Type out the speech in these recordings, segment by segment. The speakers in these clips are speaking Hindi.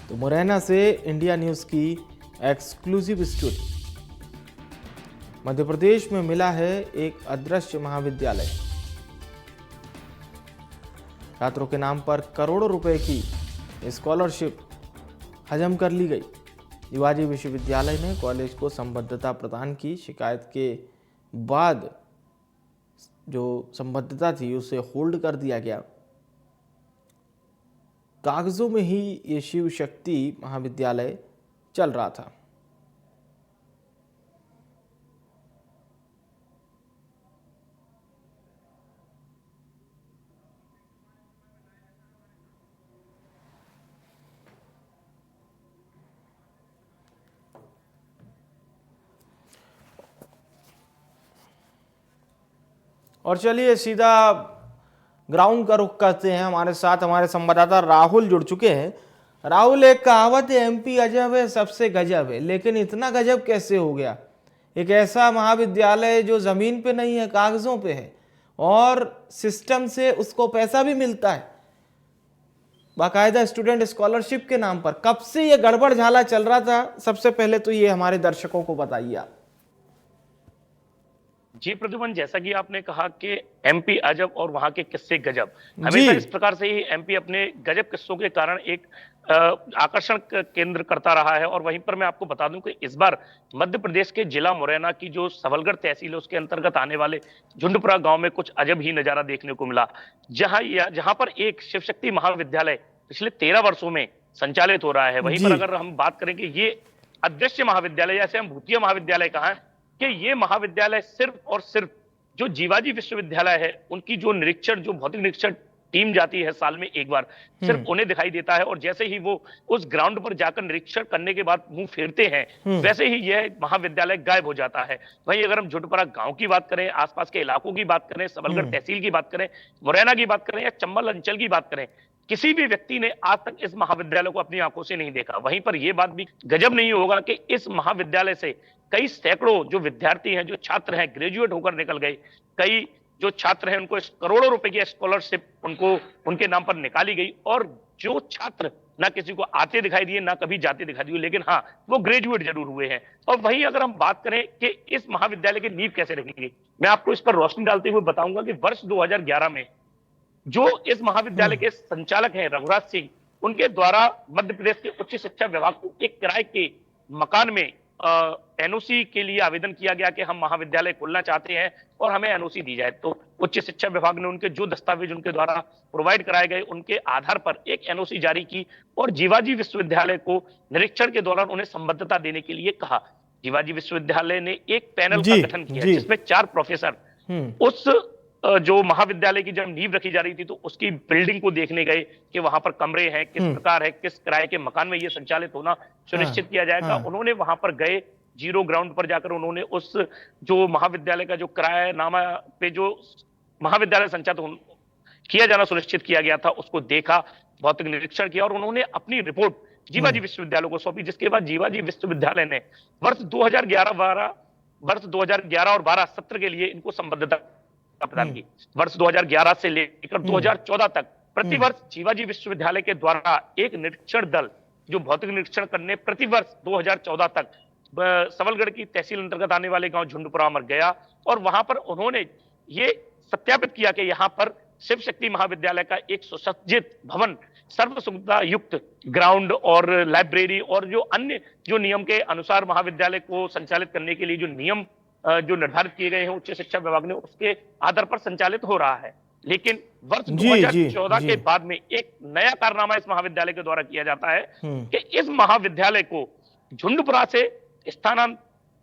तो मुरैना से इंडिया न्यूज़ की एक्सक्लूसिव स्टोरी। मध्य प्रदेश में मिला है एक अदृश्य महाविद्यालय। छात्रों के नाम पर करोड़ों रुपए की स्कॉलरशिप हजम कर ली गई। शिवाजी विश्वविद्यालय ने कॉलेज को संबद्धता प्रदान की शिकायत के बाद जो संबद्धता थी उसे होल्ड कर दिया गया। कागजों में ही ये शिव शक्ति महाविद्यालय चल रहा था। और चलिए सीधा ग्राउंड का रुख करते हैं। हमारे साथ हमारे संवाददाता राहुल जुड़ चुके हैं। राहुल, एक कहावत है, एमपी अजब है सबसे गजब है, लेकिन इतना गजब कैसे हो गया? एक ऐसा महाविद्यालय जो जमीन पे नहीं है, कागजों पे है, और सिस्टम से उसको पैसा भी मिलता है बाकायदा स्टूडेंट स्कॉलरशिप के नाम पर। कब से ये गड़बड़ झाला चल रहा था? सबसे पहले तो ये हमारे दर्शकों को बताइए आप। जी प्रद्युमन, जैसा कि आपने कहा कि एमपी अजब और वहां के किस्से गजब, जी। हमेशा इस प्रकार से ही एमपी अपने गजब किस्सों के कारण एक आकर्षण केंद्र करता रहा है। और वहीं पर मैं आपको बता दूं कि इस बार मध्य प्रदेश के जिला मुरैना की जो सबलगढ़ तहसील है उसके अंतर्गत आने वाले झुंडपुरा गांव में कुछ अजब ही नजारा देखने को मिला, जहां पर एक शिव शक्ति महाविद्यालय पिछले 13 वर्षों में संचालित हो रहा है। वहीं पर अगर हम बात करें कि ये अदृश्य महाविद्यालय, जैसे हम भूतिया महाविद्यालय कहा है, कि ये महाविद्यालय सिर्फ और सिर्फ जो जीवाजी विश्वविद्यालय है उनकी जो निरीक्षण, जो भौतिक निरीक्षण टीम जाती है साल में एक बार, सिर्फ उन्हें दिखाई देता है। और जैसे ही वो उस ग्राउंड पर जाकर निरीक्षण करने के बाद मुंह फेरते हैं, वैसे ही यह महाविद्यालय गायब हो जाता है। वहीं अगर हम झुंडपुरा गांव की बात करें, आसपास के इलाकों की बात करें, सबलगढ़ तहसील की बात करें, मुरैना की बात करें या चंबल अंचल की बात करें, किसी भी व्यक्ति ने आज तक इस महाविद्यालय को अपनी आंखों से नहीं देखा। वहीं पर यह बात भी गजब नहीं होगा कि इस महाविद्यालय से कई सैकड़ों जो विद्यार्थी हैं, जो छात्र हैं, ग्रेजुएट होकर निकल गए। कई जो छात्र हैं उनको करोड़ों रुपए की स्कॉलरशिप उनको उनके नाम पर निकाली गई। और जो छात्र ना किसी को आते दिखाई दिए ना कभी जाते दिखाई दिए, लेकिन हाँ, वो ग्रेजुएट जरूर हुए हैं। और वहीं अगर हम बात करें कि इस महाविद्यालय की नींव कैसे रखी गई, मैं आपको इस पर रोशनी डालते हुए बताऊंगा कि वर्ष 2011 में जो इस महाविद्यालय के संचालक हैं रघुराज सिंह, उनके द्वारा मध्य प्रदेश के उच्च शिक्षा विभाग को एक किराए के मकान में एनओसी के लिए आवेदन किया गया कि हम महाविद्यालय खोलना चाहते हैं और हमें एनओसी दी जाए। तो उच्च शिक्षा विभाग ने उनके जो दस्तावेज उनके द्वारा प्रोवाइड कराए गए उनके आधार पर एक एनओसी जारी की और जीवाजी विश्वविद्यालय को निरीक्षण के दौरान उन्हें संबद्धता देने के लिए कहा। जीवाजी विश्वविद्यालय ने एक पैनल का गठन किया जिसमें 4 प्रोफेसर उस जो महाविद्यालय की जब नींव रखी जा रही थी तो उसकी बिल्डिंग को देखने गए कि वहां पर कमरे हैं, किस प्रकार है, किस किराए के मकान में ये संचालित होना सुनिश्चित किया जाएगा। उन्होंने वहां पर गए, जीरो ग्राउंड पर जाकर उन्होंने उस जो महाविद्यालय का जो किरायानामा पे जो महाविद्यालय संचालित किया जाना सुनिश्चित किया गया था उसको देखा, भौतिक निरीक्षण किया और उन्होंने अपनी रिपोर्ट जीवाजी विश्वविद्यालय को सौंपी। जिसके बाद जीवाजी विश्वविद्यालय ने वर्ष 2011 और 12 सत्र के लिए इनको संबद्धता प्रदान की। वर्ष 2011 से लेकर 2014 तक प्रतिवर्ष जीवाजी विश्वविद्यालय के द्वारा एक निरीक्षण दल जो भौतिक निरीक्षण करने प्रतिवर्ष 2014 तक सबलगढ़ की तहसील अंतर्गत आने वाले गांव झुंडपुरा में गया और वहां पर उन्होंने ये सत्यापित किया कि यहां पर शिव शक्ति महाविद्यालय का एक सुसज्जित भवन, सर्व सुविधा युक्त ग्राउंड और लाइब्रेरी और जो अन्य जो नियम के अनुसार महाविद्यालय को संचालित करने के लिए जो नियम जो निर्धारित किए गए हैं उच्च शिक्षा विभाग ने, उसके आधार पर संचालित हो रहा है। लेकिन वर्ष 2014 के बाद में एक नया कारनामा इस महाविद्यालय के द्वारा किया जाता है कि इस महाविद्यालय को झुंडपुरा से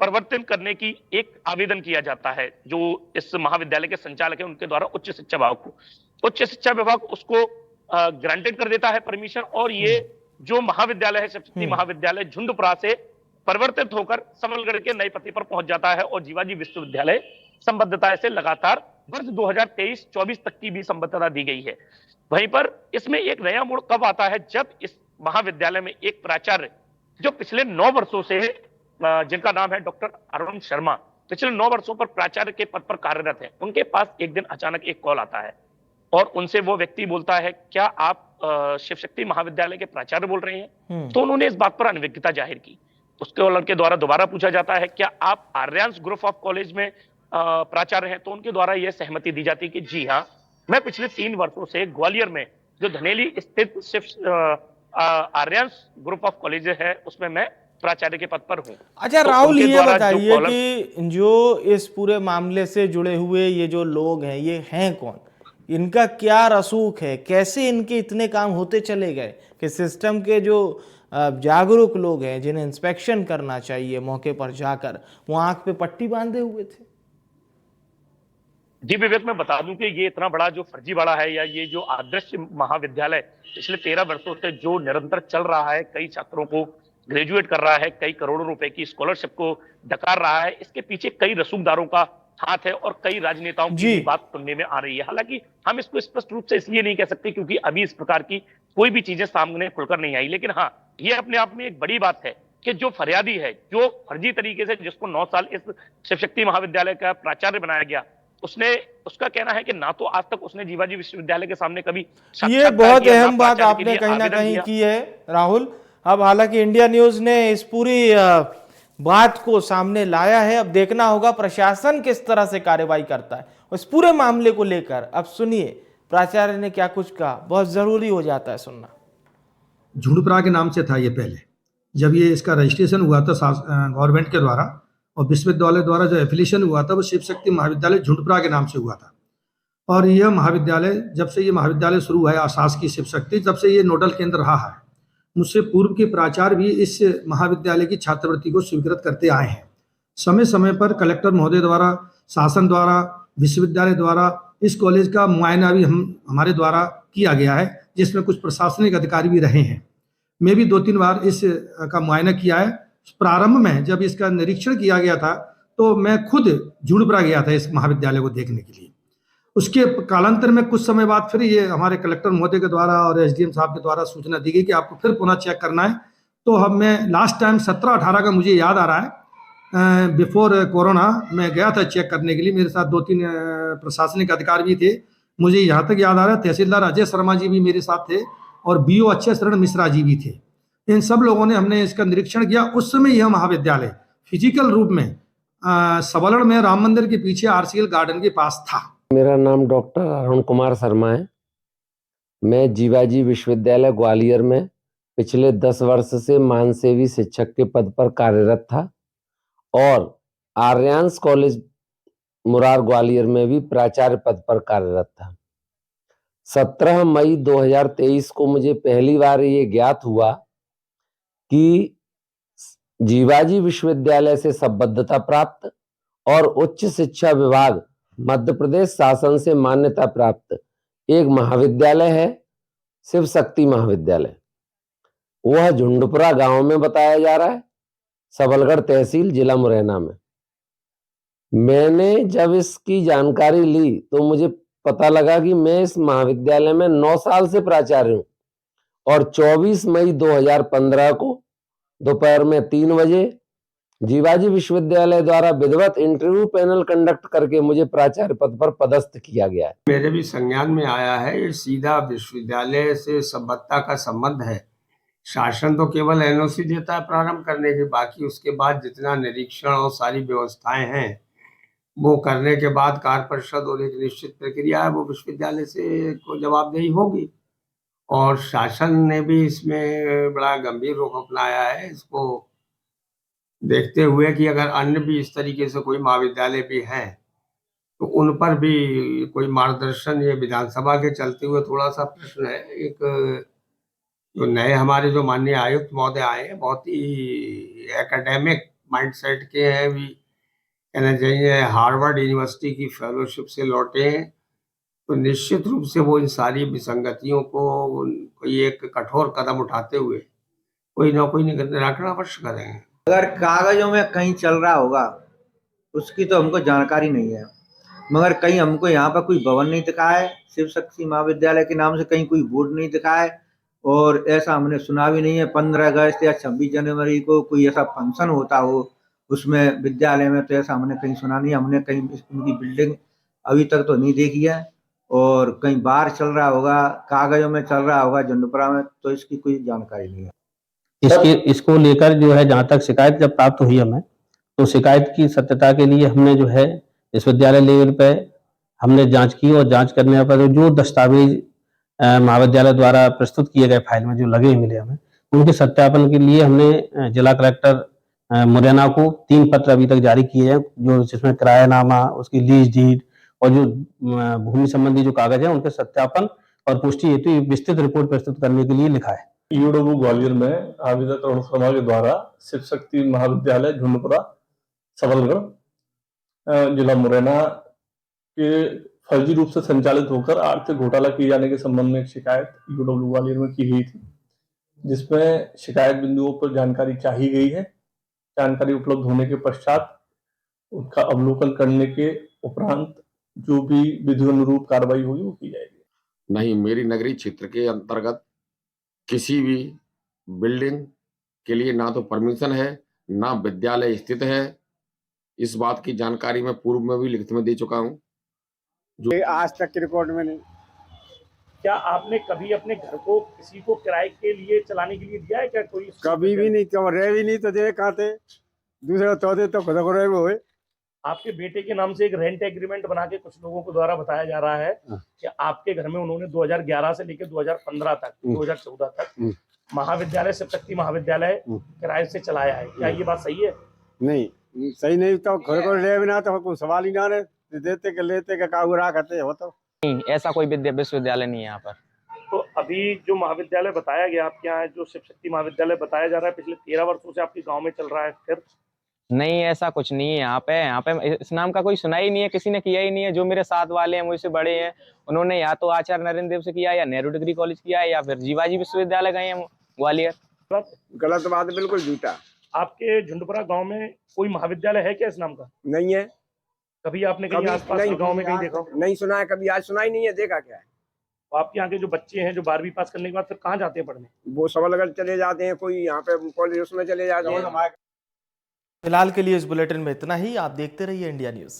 परिवर्तन करने की एक आवेदन किया जाता है। जो इस महाविद्यालय के संचालक है उनके द्वारा उच्च शिक्षा विभाग को, उच्च शिक्षा विभाग उसको ग्रांटेड कर देता है परमिशन। और ये जो महाविद्यालय है शिव शक्ति महाविद्यालय झुंडपुरा से परिवर्तित होकर सबलगढ़ के नए पते पर पहुंच जाता है और जीवाजी विश्वविद्यालय संबद्धता से लगातार वर्ष 2023-24 तक की भी संबद्धता दी गई है। वहीं पर इसमें एक नया मोड़ कब आता है, जब इस महाविद्यालय में एक प्राचार्य जो पिछले 9 वर्षों से, जिनका नाम है डॉक्टर अरुण शर्मा, पिछले 9 वर्षों पर प्राचार्य के पद पर कार्यरत है, उनके पास एक दिन अचानक एक कॉल आता है और उनसे वो व्यक्ति बोलता है, क्या आप शिव शक्ति महाविद्यालय के प्राचार्य बोल रहे हैं? तो उन्होंने इस बात पर अनभिज्ञता जाहिर की। उसके लड़के द्वारा दोबारा पूछा जाता है, क्या आप आर्यांस ग्रुप ऑफ कॉलेज में प्राचार्य हैं? तो उनके द्वारा यह सहमति दी जाती है कि जी हाँ, मैं पिछले 3 वर्षों से ग्वालियर में जो धनेली स्थित शिव आर्यांस ग्रुप ऑफ कॉलेज है, उसमें मैं प्राचार्य के पद पर हूं। अच्छा तो राहुल, उनके ये द्वारा जो बताइए कॉलम कि जो इस पूरे मामले से जुड़े हुए ये जो लोग हैं, ये हैं कौन? इनका क्या रसूख है? कैसे इनके इतने काम होते चले गए कि सिस्टम के जो जागरूक लोग हैं, जिन्हें इंस्पेक्शन करना चाहिए मौके पर जाकर, वो आंख पे पट्टी बांधे हुए थे? जी विवेक, मैं बता दूं कि ये इतना बड़ा जो फर्जीवाड़ा है, या ये जो आदर्श महाविद्यालय पिछले 13 वर्षों से जो निरंतर चल रहा है, कई छात्रों को ग्रेजुएट कर रहा है, कई करोड़ों रुपए की स्कॉलरशिप को डकार रहा है, इसके पीछे कई रसूखदारों का हाथ है और कई राजनेताओं की जी। भी बात सुनने में आ रही है। हालांकि हम इसको स्पष्ट रूप से इसलिए नहीं कह सकते क्योंकि अभी इस प्रकार की कोई भी चीजें सामने खुलकर नहीं आई, लेकिन हाँ, ये अपने आप में एक बड़ी बात है कि जो फरियादी है, जो फर्जी तरीके से जिसको 9 साल इस शिव शक्ति महाविद्यालय का प्राचार्य बनाया गया, उसने उसका कहना है कि ना तो आज तक उसने जीवाजी विश्वविद्यालय के सामने कभी ये साक्षात्कार बहुत किया, ना अहम बात प्राचार्य के आपने लिए कहीं ना आवेदन कहीं किया। की है राहुल। अब हालांकि इंडिया न्यूज ने इस पूरी बात को सामने लाया है। अब देखना होगा प्रशासन किस तरह से कार्रवाई करता है उस पूरे मामले को लेकर। अब सुनिए प्राचार्य ने क्या कुछ कहा, बहुत जरूरी हो जाता है सुनना। झुंडपरा के नाम से था ये पहले, जब ये इसका रजिस्ट्रेशन हुआ था गवर्नमेंट के द्वारा, और विश्वविद्यालय द्वारा जो एफिलिएशन हुआ था वो शिव शक्ति महाविद्यालय झुंडपरा के नाम से हुआ था। और यह महाविद्यालय, जब से ये महाविद्यालय शुरू हुआ है आशासकीय शिव शक्ति, जब से ये नोडल केंद्र रहा है। मुझसे पूर्व के प्राचार्य भी इस महाविद्यालय की छात्रवृत्ति को स्वीकृत करते आए हैं। समय समय पर कलेक्टर महोदय द्वारा, शासन द्वारा, विश्वविद्यालय द्वारा इस कॉलेज का मुआयना भी हमारे द्वारा किया गया है, जिसमें कुछ प्रशासनिक अधिकारी भी रहे हैं। मैं भी 2-3 बार इस का मुआयना किया है। प्रारंभ में जब इसका निरीक्षण किया गया था तो मैं खुद झुंडपरा गया था इस महाविद्यालय को देखने के लिए। उसके कालांतर में कुछ समय बाद फिर ये हमारे कलेक्टर महोदय के द्वारा और एसडीएम साहब के द्वारा सूचना दी गई कि आपको फिर पुनः चेक करना है। तो हम मैं लास्ट टाइम 17-18 का मुझे याद आ रहा है, बिफोर कोरोना मैं गया था चेक करने के लिए। मेरे साथ 2-3 प्रशासनिक अधिकारी भी थे। मुझे यहाँ तक याद आ रहा है तहसीलदार अजय शर्मा जी भी मेरे साथ थे और बीओ अक्षय शरण मिश्रा जी भी थे। इन सब लोगों ने हमने इसका निरीक्षण किया। उस समय यह महाविद्यालय फिजिकल रूप में सबलगढ़ में राम मंदिर के पीछे आरसीएल गार्डन के पास था। मेरा नाम डॉक्टर अरुण कुमार शर्मा है। मैं जीवाजी विश्वविद्यालय ग्वालियर में पिछले 10 वर्ष से मानसेवी शिक्षक के पद पर कार्यरत था और आर्यांस कॉलेज मुरार ग्वालियर में भी प्राचार्य पद पर कार्यरत था। 17 मई 2023 को मुझे पहली बार ये ज्ञात हुआ कि जीवाजी विश्वविद्यालय से संबद्धता प्राप्त और उच्च शिक्षा विभाग मध्य प्रदेश शासन से मान्यता प्राप्त एक महाविद्यालय है शिव शक्ति महाविद्यालय। वह झुंडपरा गांव में बताया जा रहा है, सबलगढ़ तहसील जिला मुरैना में। मैंने जब इसकी जानकारी ली तो मुझे पता लगा कि मैं इस महाविद्यालय में 9 साल से प्राचार्य हूं और 24 मई 2015 को दोपहर में 3 बजे जीवाजी विश्वविद्यालय द्वारा विधिवत इंटरव्यू पैनल कंडक्ट करके मुझे प्राचार्य पद पर पदस्थ किया गया है। मेरे भी संज्ञान में आया है। ये सीधा विश्वविद्यालय से संबद्धता का संबंध है। शासन तो केवल एनओसी देता है प्रारंभ करने के, बाकी उसके बाद जितना निरीक्षण और सारी व्यवस्थाएं हैं वो करने के बाद कार्य परिषद और एक निश्चित प्रक्रिया है, वो विश्वविद्यालय से को जवाबदेही होगी। और शासन ने भी इसमें बड़ा गंभीर रुख अपनाया है, इसको देखते हुए कि अगर अन्य भी इस तरीके से कोई महाविद्यालय भी हैं तो उन पर भी कोई मार्गदर्शन। ये विधानसभा के चलते हुए थोड़ा सा प्रश्न है। एक जो नए हमारे जो माननीय आयुक्त महोदय आए हैं, बहुत ही एकेडमिक माइंडसेट के हैं, भी कहना चाहिए हार्वर्ड यूनिवर्सिटी की फेलोशिप से लौटे हैं। तो निश्चित रूप से वो इन सारी विसंगतियों को कोई एक कठोर कदम उठाते हुए कोई ना कोई निराकरण अवश्य करेंगे। अगर कागजों में कहीं चल रहा होगा उसकी तो हमको जानकारी नहीं है, मगर कहीं हमको यहाँ पर कोई भवन नहीं दिखा है शिव शक्ति महाविद्यालय के नाम से, कहीं कोई बोर्ड नहीं दिखा है और ऐसा हमने सुना भी नहीं है 15 अगस्त या 26 जनवरी को कोई ऐसा फंक्शन होता हो उसमें विद्यालय में, तो ऐसा हमने कहीं सुना नहीं। हमने कहीं उनकी बिल्डिंग अभी तक तो नहीं देखी है और कहीं बाहर चल रहा होगा, कागजों में चल रहा होगा झुंडपुरा में, तो इसकी कोई जानकारी नहीं है। इसको लेकर जो है जहाँ तक शिकायत जब प्राप्त हुई हमें, तो शिकायत की सत्यता के लिए हमने जो है विश्वविद्यालय लेवल पे हमने जांच की और जांच करने पर जो दस्तावेज महाविद्यालय द्वारा प्रस्तुत किए गए फाइल में जो लगे मिले हमें, उनके सत्यापन के लिए हमने जिला कलेक्टर मुरैना को 3 पत्र अभी तक जारी किए हैं, जो जिसमें किरायानामा, उसकी लीज डीड और जो भूमि संबंधी जो कागज है उनके सत्यापन और पुष्टि हेतु विस्तृत रिपोर्ट प्रस्तुत करने के लिए लिखा है। यूडब्ल्यू ग्वालियर में आवेदक अरुण शर्मा के द्वारा शिव शक्ति महाविद्यालय झुंडपुरा सबलगढ़ जिला मुरैना के फर्जी रूप से संचालित होकर आर्थिक घोटाला किए जाने के संबंध में एक शिकायत यूडब्ल्यू ग्वालियर में की गई थी, जिसमें शिकायत बिंदुओं पर जानकारी चाही गई है। जानकारी उपलब्ध होने के पश्चात उसका अवलोकन करने के उपरांत जो भी विधि अनुरूप कार्रवाई होगी वो की जाएगी। नहीं, मेरी नगरीय क्षेत्र के अंतर्गत किसी भी बिल्डिंग के लिए ना तो परमिशन है, ना विद्यालय स्थित है। इस बात की जानकारी मैं पूर्व में भी लिखित में दे चुका हूं। जो आज तक की रिकॉर्ड में नहीं। क्या आपने कभी अपने घर को किसी को किराए के लिए चलाने के लिए दिया है क्या? कोई कभी भी नहीं, तो रहे भी नहीं तो दे कहाँ थे, दूसरे तोते तो खुद को रहे हुए। आपके बेटे के नाम से एक रेंट एग्रीमेंट बना के कुछ लोगों को द्वारा बताया जा रहा है कि आपके घर में उन्होंने 2011 से लेकर 2015 तक 2014 तक महाविद्यालय शिव शक्ति महाविद्यालय किराए से चलाया है। क्या ये बात सही है? नहीं, सही नहीं, तो घर को रहे बिना तो कोई सवाल ही ना रहे, देते के लेते के कागू रहा करते हो। तो नहीं, ऐसा कोई विश्वविद्यालय नहीं है यहाँ पर। तो अभी जो महाविद्यालय बताया गया आपके यहाँ, जो शिव शक्ति महाविद्यालय बताया जा रहा है, पिछले 13 वर्षों से आपके गांव में चल रहा है, फिर नहीं, ऐसा कुछ नहीं है यहाँ पे इस नाम का कोई सुना ही नहीं है, किसी ने किया ही नहीं है। जो मेरे साथ वाले हैं, मुझसे बड़े हैं, उन्होंने या तो आचार्य नरेंद्र देव से किया, या नेहरू डिग्री कॉलेज किया, या फिर जीवाजी विश्वविद्यालय गए हैं ग्वालियर। गलत बात, बिल्कुल झूठा। आपके झुंडपुरा गांव में कोई महाविद्यालय है क्या इस नाम का? नहीं है। कभी आपने कहीं आसपास के गांव में कहीं देखा? नहीं सुना है कभी, आज सुना ही नहीं है, देखा क्या है। तो आपके यहाँ के जो बच्चे हैं जो 12वीं पास करने के बाद फिर कहाँ जाते हैं पढ़ने? वो सबलगढ़ चले जाते हैं, कोई यहाँ पे कॉलेज उसमें चले जाते हैं। फिलहाल के लिए इस बुलेटिन में इतना ही। आप देखते रहिए इंडिया न्यूज़।